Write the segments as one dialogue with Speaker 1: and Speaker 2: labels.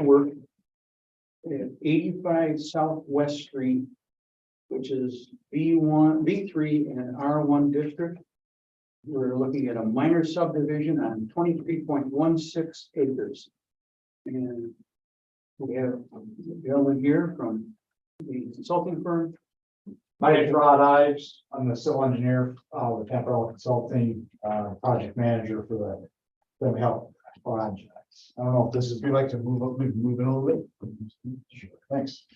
Speaker 1: work at 85 Southwest Street, which is B1, B3 and R1 district. We're looking at a minor subdivision on 23.16 acres. And we have a gentleman here from the consulting firm.
Speaker 2: My name's Rod Ives. I'm the civil engineer with Capital Consulting, project manager for the Family Health projects. I don't know if this is, we like to move up, maybe move in a little bit. Sure, thanks.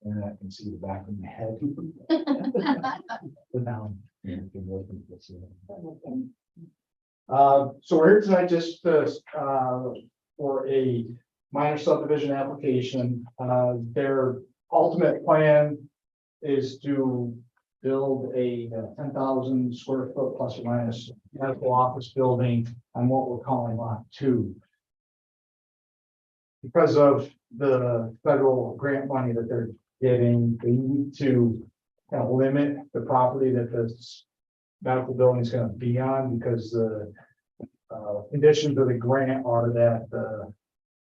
Speaker 2: And I can see the back of my head. But now, you can look at this. So we're here tonight just for a minor subdivision application. Their ultimate plan is to build a 10,000 square foot plus or minus medical office building on what we're calling lot 2. Because of the federal grant money that they're getting, they need to kind of limit the property that this medical building is going to be on, because the conditions of the grant are that the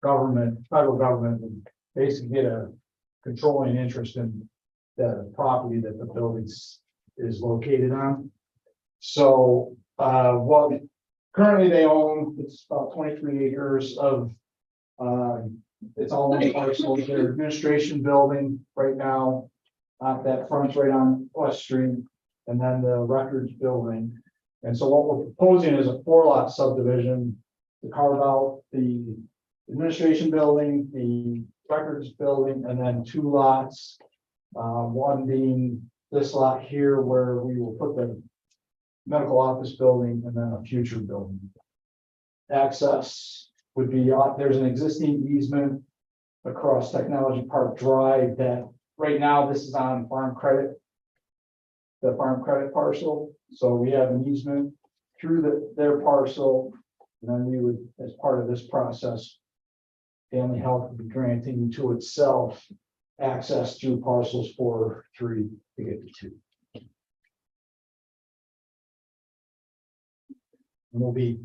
Speaker 2: federal government would basically get a controlling interest in the property that the building is located on. So what currently they own, it's about 23 acres of it's all one parcel. Their administration building right now, that fronts right on West Street, and then the records building. And so what we're proposing is a 4-lot subdivision to carve out the administration building, the records building, and then 2 lots. One being this lot here, where we will put the medical office building, and then a future building. Access would be, there's an existing easement across Technology Park Drive that right now this is on farm credit, the farm credit parcel. So we have an easement through their parcel, and then we would, as part of this process, Family Health would be granting to itself access through parcels 4, 3 to get to 2. And we'll be,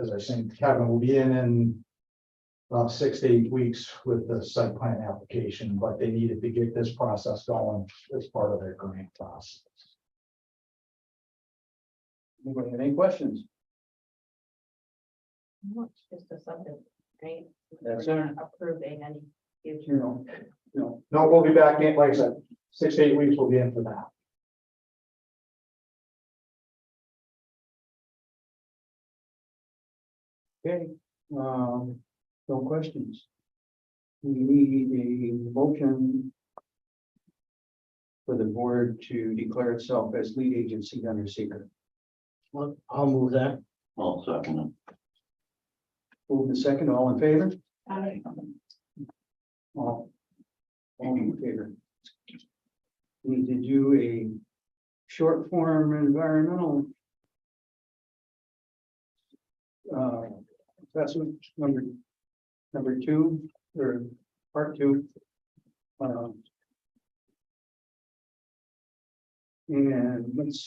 Speaker 2: as I was saying to Kevin, we'll be in about 6 to 8 weeks with the site plan application, but they needed to get this process going as part of their grant process.
Speaker 1: Anybody have any questions?
Speaker 3: It's just a subject, right?
Speaker 1: That's
Speaker 3: We're
Speaker 1: it.
Speaker 3: not approving any future.
Speaker 1: No.
Speaker 2: No, we'll be back in, like I said, 6 to 8 weeks, we'll be in for that.
Speaker 1: Okay, no questions. We need a motion for the board to declare itself as lead agency under secret.
Speaker 4: Well, I'll move that.
Speaker 5: I'll second it.
Speaker 1: Move the second, all in favor?
Speaker 3: Aye.
Speaker 1: All in favor. We need to do a short form environmental assessment number 2 or part 2. And let's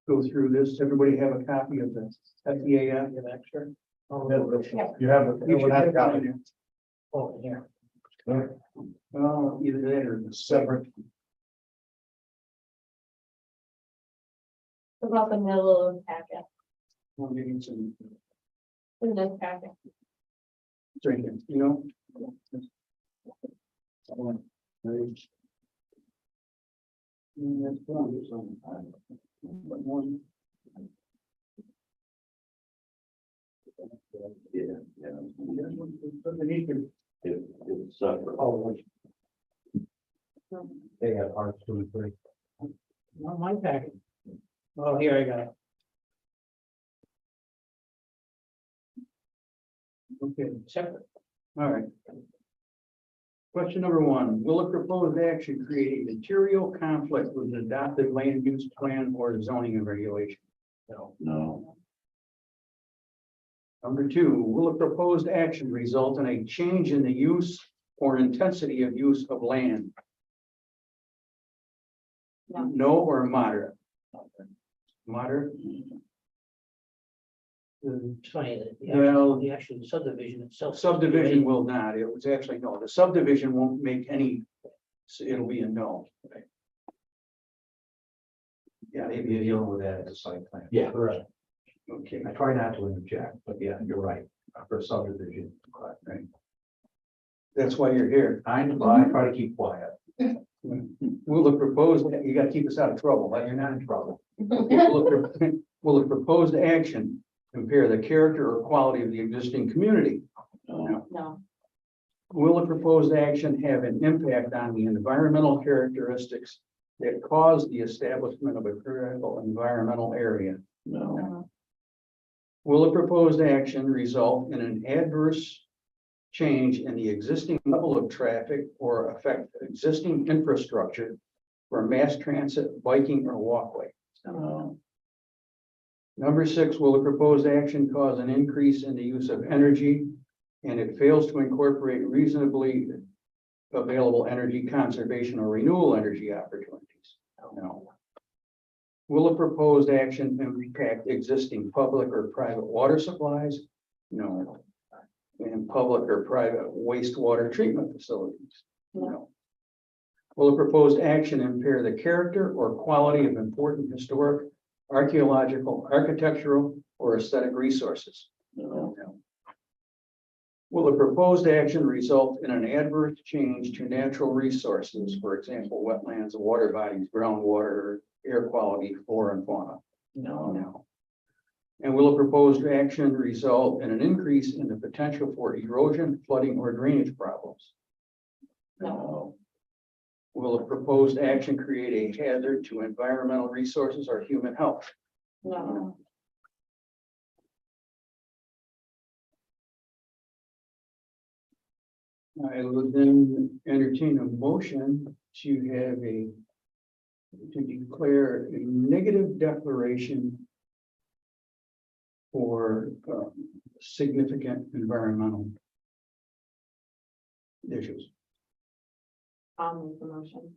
Speaker 1: go through this. Everybody have a copy of the FEAF?
Speaker 2: You have it.
Speaker 1: You should have it
Speaker 2: got
Speaker 1: on
Speaker 2: it.
Speaker 1: there.
Speaker 4: Oh, yeah.
Speaker 1: Well, either that or
Speaker 2: Separate.
Speaker 3: About the middle of the packet,
Speaker 1: well, maybe it's in
Speaker 3: in this packet.
Speaker 1: it's right here, you know? That's wrong, it's on. But one.
Speaker 5: Yeah.
Speaker 1: Underneath it.
Speaker 5: It's separate.
Speaker 1: Oh,
Speaker 2: They have parts 2 and 3.
Speaker 1: not my packet. Oh, here I got it. Okay, separate. All right. Question number 1, will the proposed action create a material conflict with the adopted land use plan or zoning and regulation?
Speaker 5: No,
Speaker 1: Number 2, will the proposed action result in a change in the use or intensity of use of land?
Speaker 3: No.
Speaker 1: No or moderate? Moderate.
Speaker 4: It's funny that
Speaker 1: Well-
Speaker 4: the actual subdivision itself.
Speaker 1: Subdivision will not, it was actually, no, the subdivision won't make any, so it'll be a no. Yeah,
Speaker 6: Maybe
Speaker 1: maybe,
Speaker 6: dealing with that as a site plan.
Speaker 2: Yeah, correct.
Speaker 1: okay,
Speaker 6: I try not to interject, but yeah, you're right, for subdivision.
Speaker 1: right. That's why you're here.
Speaker 6: I try to keep quiet.
Speaker 1: Will the proposed, you gotta keep us out of trouble,
Speaker 6: But you're not in trouble.
Speaker 1: Will the proposed action compare the character or quality of the existing community?
Speaker 5: No,
Speaker 3: No,
Speaker 1: Will the proposed action have an impact on the environmental characteristics that cause the establishment of a critical environmental area?
Speaker 5: no,
Speaker 3: no,
Speaker 1: Will the proposed action result in an adverse change in the existing level of traffic or affect existing infrastructure for mass transit, biking, or walkway?
Speaker 5: no,
Speaker 1: Number 6, will the proposed action cause an increase in the use of energy and it fails to incorporate reasonably available energy conservation or renewable energy opportunities? No. Will the proposed action impact existing public or private water supplies? No. And public or private wastewater treatment facilities? No. Will the proposed action impair the character or quality of important historic, archaeological, architectural, or aesthetic resources?
Speaker 5: no,
Speaker 1: Will the proposed action result in an adverse change to natural resources, for example, wetlands, water bodies, groundwater, air quality, flora and fauna? No. And will a proposed action result in an increase in the potential for erosion, flooding, or drainage problems?
Speaker 5: no,
Speaker 1: Will a proposed action create a hazard to environmental resources or human health?
Speaker 3: no,
Speaker 1: I would then entertain a motion to have to declare a negative declaration for significant environmental issues.
Speaker 3: I'll make the motion.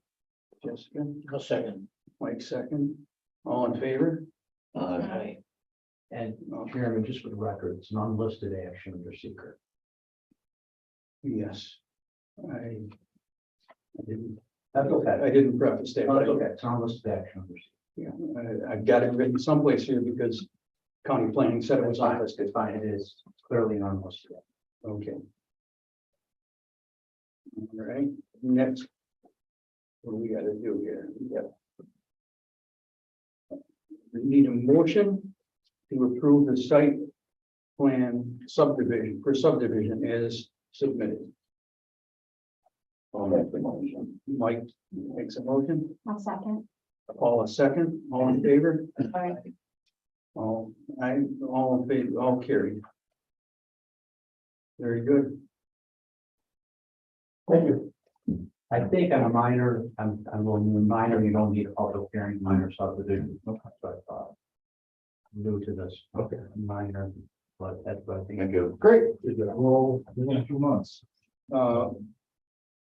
Speaker 1: Jessica,
Speaker 4: A second.
Speaker 1: Mike second, all in favor?
Speaker 5: aye,
Speaker 6: And Chairman, just for the record, it's an unlisted action under secret.
Speaker 1: Yes. I didn't,
Speaker 6: That's okay.
Speaker 1: I didn't preface that.
Speaker 6: No,
Speaker 1: but
Speaker 6: that's
Speaker 1: I-
Speaker 6: okay. It's an unlisted action under secret.
Speaker 1: Yeah, I've got it written someplace here because county planning said it was
Speaker 6: It's fine.
Speaker 1: unlisted.
Speaker 6: It's fine. It is clearly an unlisted.
Speaker 1: Okay. All right, next. What do we gotta do here? We need a motion to approve the site plan subdivision as submitted.
Speaker 5: I'll make the motion.
Speaker 1: Mike makes a motion,
Speaker 3: I'll second.
Speaker 1: Paul a second, all in favor?
Speaker 3: Aye.
Speaker 1: All in favor, all carried. Very good.
Speaker 6: Thank you. I think on a minor, I'm going to minor, you don't need a public hearing, minor subdivision. Okay, so I thought. I'm new to this. Okay. Minor, but that's what I think.
Speaker 5: Thank you.
Speaker 2: Great. Well, within a few months.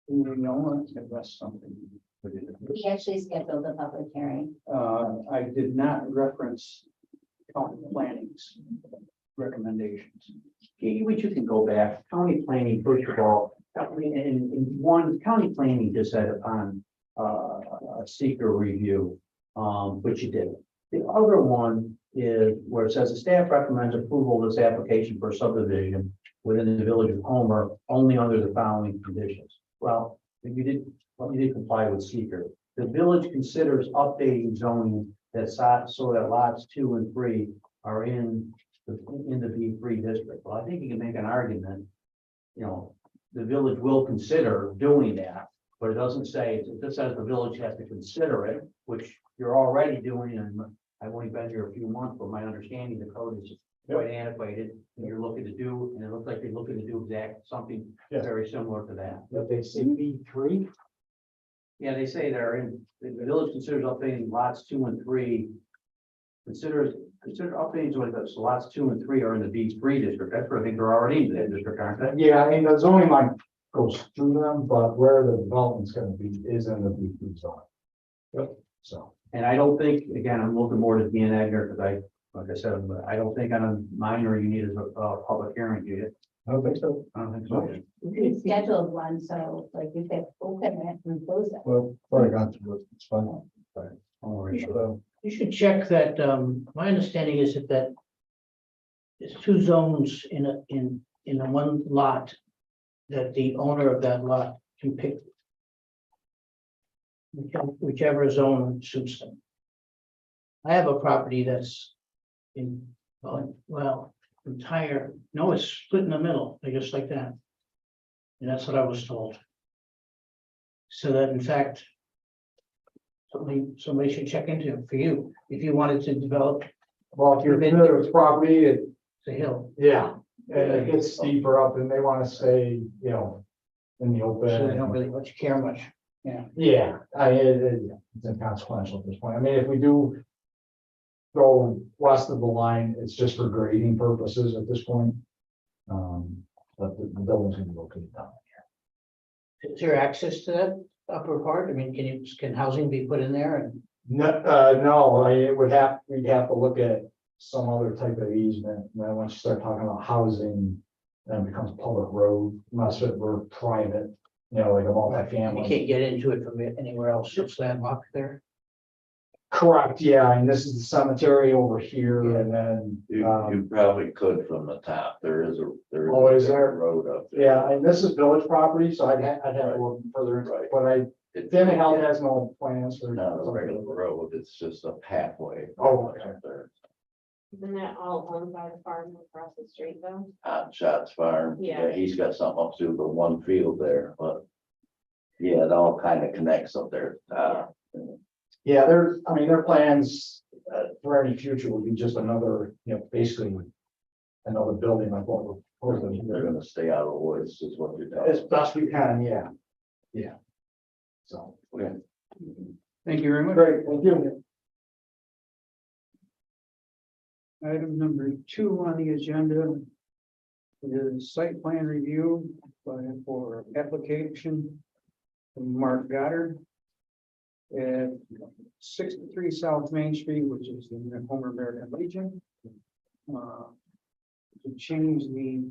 Speaker 1: You know what, that's something.
Speaker 7: We actually scheduled a public hearing.
Speaker 1: I did not reference county planning's recommendations.
Speaker 6: We just can go back, county planning, first of all, in one, county planning just said upon a seeker review, which you did. The other one is where it says the staff recommends approval of this application for subdivision within the village of Homer, only under the following conditions. Well, you did comply with seeker. The village considers updating zoning so that lots 2 and 3 are in the B3 district. Well, I think you can make an argument, the village will consider doing that, but it doesn't say, it just says the village has to consider it, which you're already doing, and I've only been here a few months, but my understanding the code is quite antiquated, and you're looking to do, and it looks like you're looking to do something
Speaker 2: Yes.
Speaker 6: very similar to that.
Speaker 2: That they say B3.
Speaker 6: Yeah, they say the village considers updating lots 2 and 3. Consider updating like this, so lots 2 and 3 are in the B3 district. That's where I think they're already in that district, aren't they?
Speaker 2: Yeah, and the zoning line goes through them, but where the development's gonna be is in the B3 zone. Yep, so.
Speaker 6: And I don't think, again, I'm looking more to Dan Egner because Like I said, I don't think on a minor you need a public hearing, do you?
Speaker 2: I don't think so.
Speaker 6: I don't think so.
Speaker 7: We scheduled one, so like you could open it and close it.
Speaker 2: Well, probably gone through it, it's fine.
Speaker 4: You should check that, my understanding is that there's two zones in the one lot that the owner of that lot can pick. Whichever zone suits them. I have a property that's in, well, entire, no, it's split in the middle, just like that. And that's what I was told. So that in fact, somebody should check into it for you, if you wanted to develop
Speaker 2: Well, if you're familiar with property, it,
Speaker 4: the hill.
Speaker 2: yeah, and it gets steeper up and they want to stay, you know, in the
Speaker 4: So they don't
Speaker 2: open.
Speaker 4: really much care much.
Speaker 2: Yeah, it's inconsequential at this point. I mean, if we do go west of the line, it's just for grading purposes at this point. But the building's gonna be located down.
Speaker 4: Is there access to that upper part? I mean, can housing be put in there and?
Speaker 2: No, we'd have to look at some other type of easement, and then once you start talking about housing, then it becomes public road, unless it were private, you know, like a
Speaker 4: You
Speaker 2: multifamily.
Speaker 4: can't get into it from anywhere else, it's landlocked there.
Speaker 2: Correct, yeah, and this is the cemetery over here, and then,
Speaker 5: You probably could from the top. There is a.
Speaker 2: Oh, is there?
Speaker 5: Road up there.
Speaker 2: yeah, and this is village property, so I'd have to look further, into it, but
Speaker 5: It's
Speaker 2: Family Health has no plans for.
Speaker 5: not a regular road, it's just a pathway.
Speaker 2: Oh, okay.
Speaker 5: Up there.
Speaker 3: Isn't that all owned by the farm across the street though?
Speaker 5: Hot Shots Farm.
Speaker 3: Yeah.
Speaker 5: He's got something up through the one field there, but. Yeah, it all kind of connects up there.
Speaker 2: Yeah, their plans for any future would be just another, you know, basically another building like what we're proposing
Speaker 5: They're
Speaker 2: here.
Speaker 5: gonna stay out of the woods is what you're
Speaker 2: As
Speaker 5: telling.
Speaker 2: best we can, yeah. Yeah. So,
Speaker 5: Okay.
Speaker 1: Thank you very much.
Speaker 2: great, thank you.
Speaker 1: Item number 2 on the agenda is site plan review for application from Mark Goddard at 63 South Main Street, which is in the Homer American Legion. To change the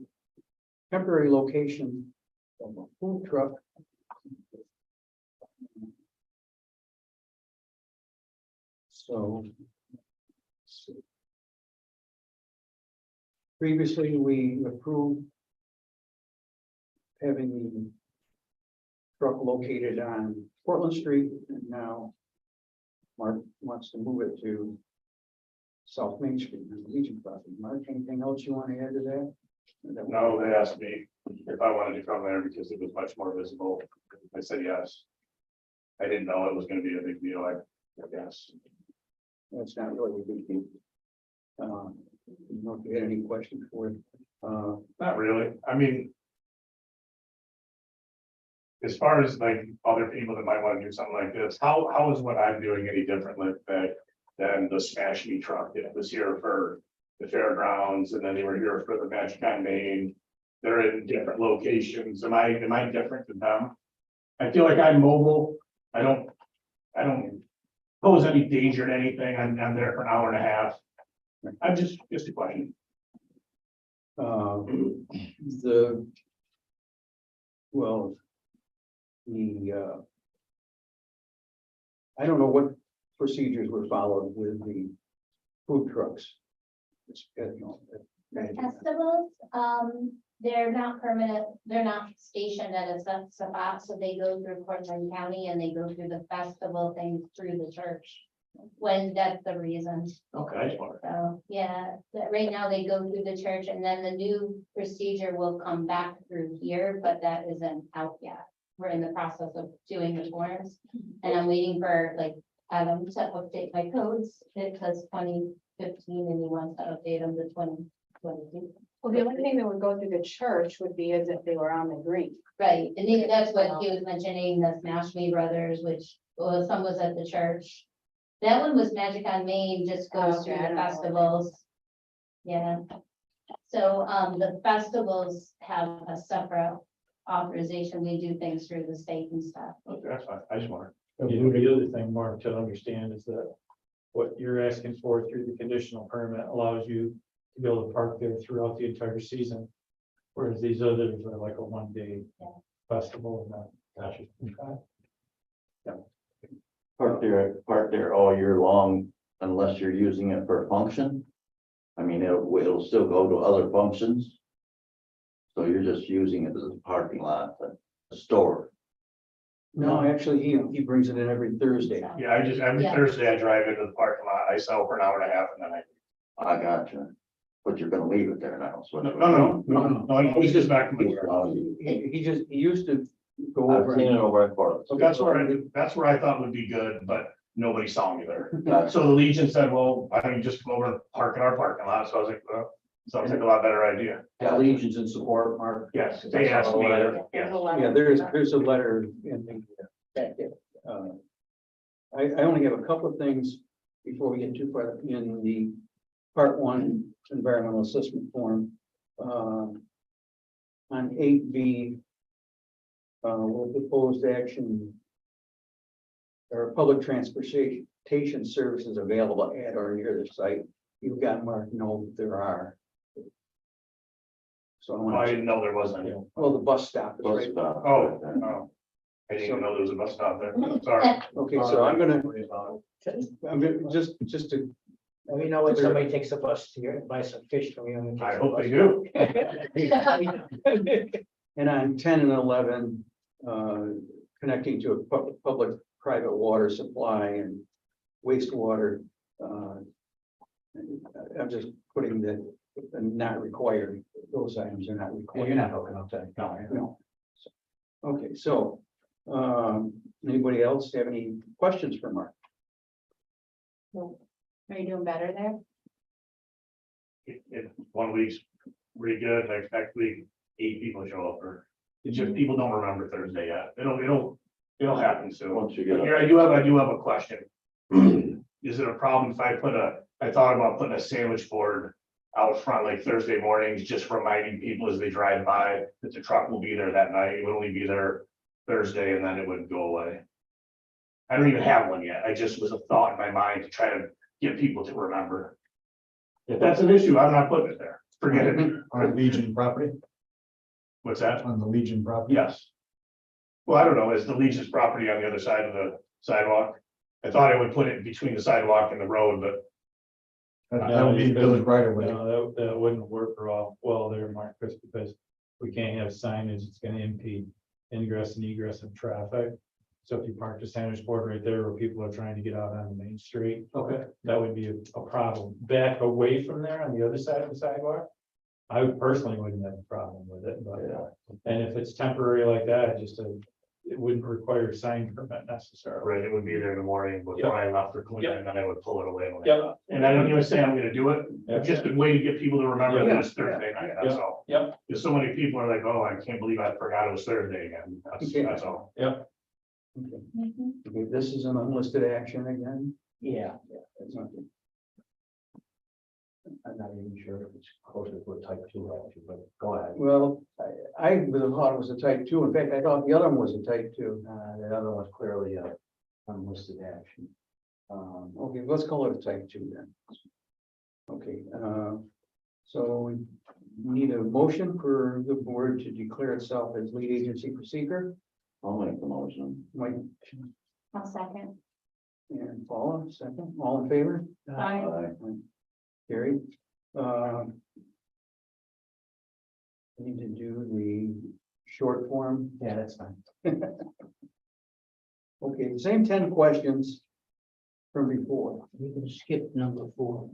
Speaker 1: temporary location of a food truck. So. Previously, we approved having the truck located on Portland Street, and now Mark wants to move it to South Main Street, on the Legion property. Mark, anything else you want to add to that?
Speaker 8: No, they asked me if I wanted to come there because it was much more visible. I said yes. I didn't know it was gonna be a big deal, I guess.
Speaker 1: That's not really a big deal. You know, if you had any questions for it,
Speaker 8: Not really, I mean. As far as like other people that might want to do something like this, how is what I'm doing any different than the Smash Me truck that was here for the fairgrounds, and then they were here for the Magic on Main? They're in different locations. Am I different than them? I feel like I'm mobile. I don't pose any danger to anything. I'm there for an hour and a half. I'm just a question.
Speaker 1: the well, the I don't know what procedures were followed with the food trucks. It's, you know,
Speaker 7: Festivals, they're not permanent, they're not stationed at a set spot, so they go through Portland County and they go through the festival things through the church. When that's the reason,
Speaker 8: Okay.
Speaker 7: so, yeah, right now they go through the church and then the new procedure will come back through here, but that isn't out yet. We're in the process of doing the forms, and I'm waiting for like Adam to update my codes, because 2015 and he wants to update them to 2022.
Speaker 3: Well, the only thing that would go through the church would be as if they were on the green.
Speaker 7: Right, and that's what he was mentioning, the Smash Me Brothers, which, well, some was at the church. That one was Magic on Main, just goes through
Speaker 3: Okay, I
Speaker 7: the
Speaker 3: don't know.
Speaker 7: festivals. Yeah. So, the festivals have a separate authorization, we do things through the state and stuff.
Speaker 8: Okay, that's fine. I just wonder.
Speaker 2: The other thing, Mark, to understand is that what you're asking for through the conditional permit allows you to be able to park there throughout the entire season. Whereas these others are like a one-day festival and that. Gotcha.
Speaker 5: Park there all year long unless you're using it for a function. I mean, it'll still go to other functions. So you're just using it as a parking lot, a store.
Speaker 1: No, actually, he brings it in every Thursday.
Speaker 8: Yeah, every
Speaker 7: Yeah.
Speaker 8: Thursday I drive into the parking lot, I sell for an hour and a half and then
Speaker 5: I gotcha. But you're gonna leave it there now, so.
Speaker 8: No, he always goes back to my warehouse.
Speaker 1: He used to go
Speaker 5: I've
Speaker 1: over.
Speaker 5: seen it over at Portland.
Speaker 8: So that's where I thought would be good, but nobody saw me there.
Speaker 5: Gotcha.
Speaker 8: So the Legion said, well, why don't you just come over and park in our parking lot? So I was like, well, sounds like a lot better idea.
Speaker 6: Allegiance and support, Mark.
Speaker 8: Yes, they asked me.
Speaker 3: There's
Speaker 8: Yeah.
Speaker 3: a letter.
Speaker 1: Yeah, there's a letter in the packet. I only have a couple of things before we get too far in the part one environmental assessment form. On 8B, will proposed action or public transportation services available at or near the site. You've got marked no, there are. So I
Speaker 8: Well, I
Speaker 1: want to,
Speaker 8: didn't know there was any.
Speaker 1: well, the bus stop is
Speaker 5: Bus
Speaker 1: right.
Speaker 5: stop.
Speaker 8: Oh. I didn't even know there was a bus stop there. Sorry.
Speaker 1: Okay, so I'm gonna just to,
Speaker 4: Let me know when somebody takes a bus to your, buy some fish from you. and
Speaker 8: I
Speaker 4: takes a
Speaker 8: hope
Speaker 4: bus.
Speaker 8: they do.
Speaker 1: and on 10 and 11, connecting to a public-private water supply and wastewater. I'm just putting that, not required, those items are not
Speaker 6: Well,
Speaker 1: required.
Speaker 6: you're not hooking up to.
Speaker 1: No. Okay, so, anybody else have any questions for Mark?
Speaker 3: Are you doing better there?
Speaker 8: One week's pretty good, next week, 8 people show up, or it's just people don't remember Thursday yet. It'll happen soon.
Speaker 5: Once you get.
Speaker 8: Here, I do have a question. Is it a problem if I thought about putting a sandwich board out front like Thursday mornings, just reminding people as they drive by that the truck will be there that night. It would only be there Thursday and then it would go away. I don't even have one yet. I just was a thought in my mind to try to get people to remember. If that's an issue, I'm not putting it there. Forget it.
Speaker 2: On Legion property,
Speaker 8: What's that?
Speaker 2: on the Legion property.
Speaker 8: Yes. Well, I don't know, is the Legion's property on the other side of the sidewalk? I thought I would put it between the sidewalk and the road, but
Speaker 2: That would be village right away.
Speaker 9: No, that wouldn't work well there, Marcus, because we can't have signage, it's gonna impede ingress and egress of traffic. So if you park the sandwich board right there where people are trying to get out on the main street,
Speaker 6: Okay.
Speaker 9: that would be a problem. Back away from there on the other side of the sidewalk, I would personally wouldn't have a problem with it, but, and if it's temporary like that, it wouldn't require a sign permit necessarily.
Speaker 8: right, it would be there in the morning before I left for cleaning, and then I would pull it away.
Speaker 9: Yep.
Speaker 8: And I don't even say I'm gonna do it,
Speaker 9: Yep.
Speaker 8: just a way to get people to remember
Speaker 9: Yeah.
Speaker 8: that it's Thursday night, that's all.
Speaker 9: Yep.
Speaker 8: Because so many people are like, oh, I can't believe I forgot it was Thursday again, that's all.
Speaker 1: Okay, this is an unlisted action again.
Speaker 6: Yeah,
Speaker 1: That's not good.
Speaker 6: I'm not even sure if it's closer to a type 2 action, but go ahead.
Speaker 1: Well, I would have thought it was a type 2. In fact, I thought the other one was a type 2.
Speaker 6: The other one's clearly a unlisted action.
Speaker 1: Okay, let's call it a type 2 then. Okay, so we need a motion for the board to declare itself as lead agency for seeker.
Speaker 5: I'll make the motion.
Speaker 1: Mike
Speaker 7: I'll second.
Speaker 1: and Paula, second, all in favor?
Speaker 3: Aye.
Speaker 1: Carried. Need to do the short form.
Speaker 6: Yeah, that's fine.
Speaker 1: Okay, the same 10 questions from before.
Speaker 4: You can skip number 4.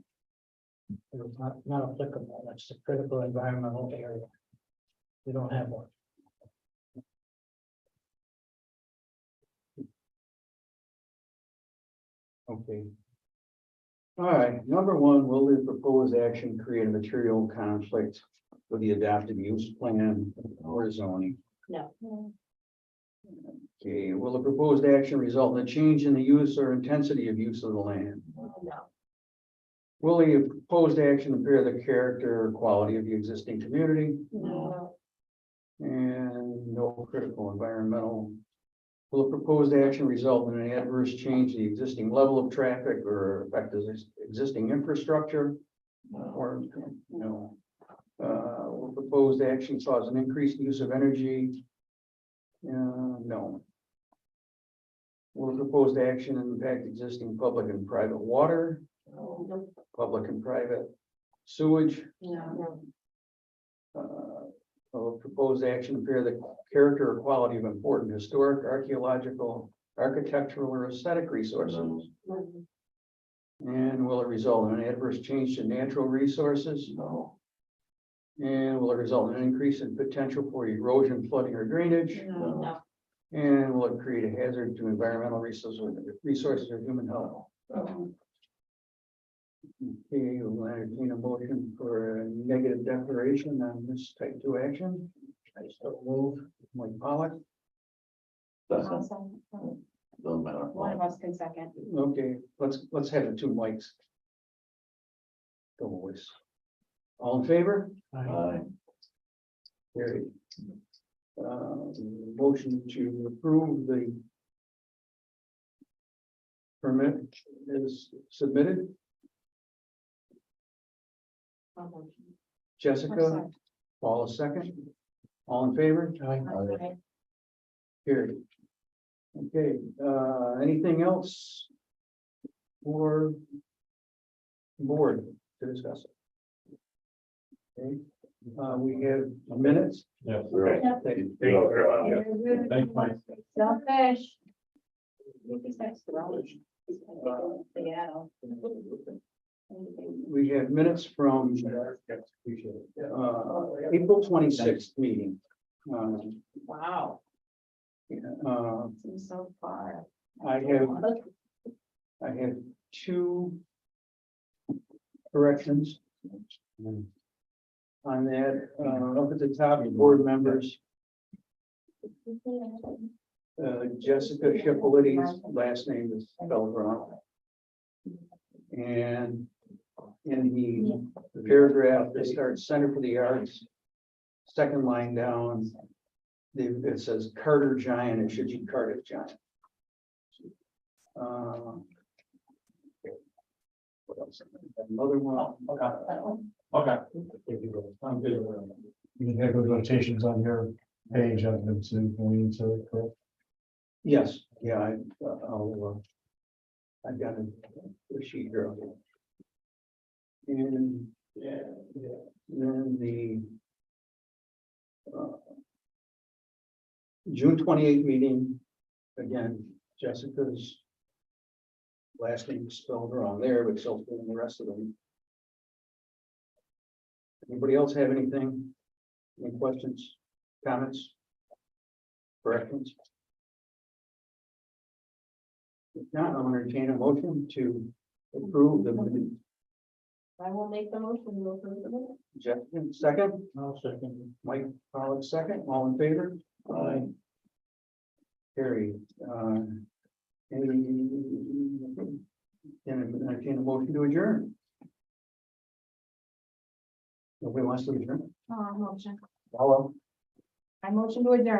Speaker 4: It's not applicable, that's the critical environmental area. We don't have one.
Speaker 1: Okay. All right, number 1, will the proposed action create a material conflict with the adopted use plan or zoning?
Speaker 3: No.
Speaker 1: Okay, will the proposed action result in a change in the use or intensity of use of the land?
Speaker 3: No.
Speaker 1: Will the proposed action impair the character or quality of the existing community?
Speaker 3: No.
Speaker 1: And no critical environmental Will the proposed action result in an adverse change to the existing level of traffic or affect the existing infrastructure? Or, no. Will proposed action cause an increased use of energy? No. Will the proposed action impact existing public and private water, public and private sewage?
Speaker 3: No.
Speaker 1: Will proposed action impair the character or quality of important historic, archaeological, architectural, or aesthetic resources? And will it result in an adverse change to natural resources?
Speaker 5: No.
Speaker 1: And will it result in an increase in potential for erosion, flooding, or drainage?
Speaker 3: No.
Speaker 1: And will it create a hazard to environmental resources or human health? Okay, we'll entertain a motion for a negative declaration on this type 2 action. I still move, Mike Pollock.
Speaker 5: Doesn't,
Speaker 3: Awesome.
Speaker 5: doesn't matter.
Speaker 3: One of us can second.
Speaker 1: Okay, let's have the 2 mics. Go boys. All in favor?
Speaker 5: Aye.
Speaker 1: Carried. Motion to approve the permit is submitted. Jessica, Paul, a second. All in favor?
Speaker 3: Okay.
Speaker 1: Carried. Okay, anything else for board to discuss? Okay, we have minutes.
Speaker 9: Yeah.
Speaker 5: Right.
Speaker 1: Thank you.
Speaker 8: Thank you very much.
Speaker 9: Thanks, Mike.
Speaker 3: Selfish.
Speaker 1: We have minutes from April 26th meeting.
Speaker 3: Wow,
Speaker 1: Uh,
Speaker 3: seems so far.
Speaker 1: I have 2 corrections on that, up at the top, board members, Jessica Schiffelitty's last name is spelled wrong. And in the paragraph that starts Center for the Arts, second line down, it says Carter Giant, it should be Cardiff Giant. What else? Another one.
Speaker 2: Okay.
Speaker 1: I'm good.
Speaker 2: You have those notations on your page of them too, so correct?
Speaker 1: Yes, yeah, I've got a sheet here. And then the June 28th meeting, again, Jessica's last name is spelled wrong there, but so in the rest of them. Anybody else have anything? Any questions, comments? Corrections? If not, I'll entertain a motion to approve the minute.
Speaker 3: I will make the motion to approve the minute.
Speaker 1: Jeff, second,
Speaker 4: I'll second.
Speaker 1: Mike, Pollock, second, all in favor? Aye. Carried, can I entertain a motion to adjourn? Nobody wants to adjourn?
Speaker 3: Motion.
Speaker 1: Hello?
Speaker 3: I motion to adjourn.